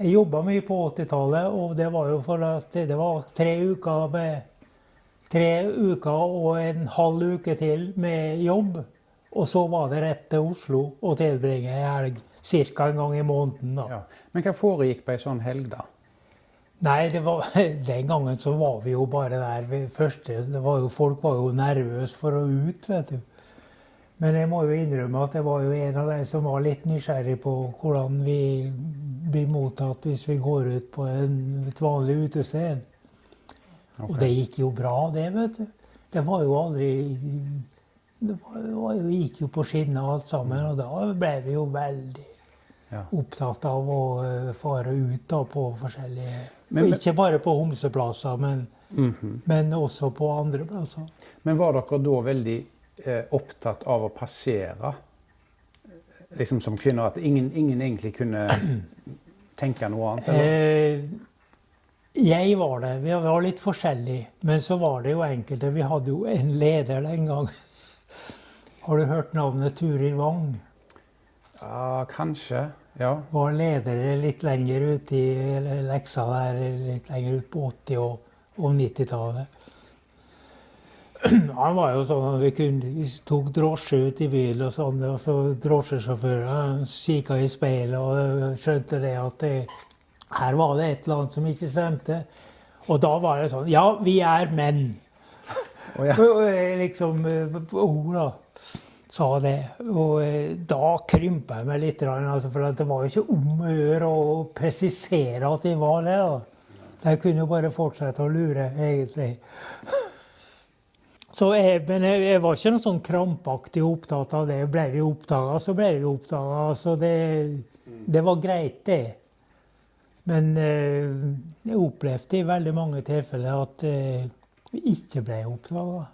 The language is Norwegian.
Jeg jobbet mye på 80-tallet, og det var jo for at det var 3 uker og en halv uke til med jobb. Og så var det rett til Oslo og tilbringe en helg, cirka en gang i måneden da. Ja. Men hva foregikk på en sånn helg da? Nei, den gangen så var vi jo bare der ved første. Folk var jo nervøse for å ut, vet du. Men jeg må jo innrømme at jeg var jo en av de som var litt nysgjerrig på hvordan vi blir mottatt hvis vi går ut på et vanlig utested. Okay. Og det gikk jo bra, det, vet du. Det var jo aldri... gikk jo på skinner alt sammen, og da ble vi jo veldig opptatt av å fare ut da på forskjellige... ikke bare på homseplasser, men også på andre plasser. Men var dere da veldig opptatt av å passere, liksom som kvinner, at ingen egentlig kunne tenke noe annet? Eller? Jeg var det. Vi var litt forskjellige, men så var det jo enkelte. Vi hadde jo en leder den gang. Har du hørt navnet Turid Wang? Ja, kanskje, ja. Var leder litt lenger ut i leksa der, litt lenger ut på 80- og 90-tallet. Han var jo sånn at vi tok drosje ut i bil og sånn, og så drosjesjåføren kikket i speilet og skjønte det at her var det et eller annet som ikke stemte. Og da var det sånn, ja, vi er menn. Oh, ja. Liksom, hun da sa det, og da krympet jeg meg litt, altså, for det var jo ikke om å gjøre å presisere at de var det da. De kunne jo bare fortsette å lure, egentlig. Men jeg var ikke noe sånn krampaktig opptatt av det. Ble vi oppdaget, så ble vi oppdaget. Så det var greit, det. Men jeg opplevde i veldig mange tilfeller at vi ikke ble oppdaget.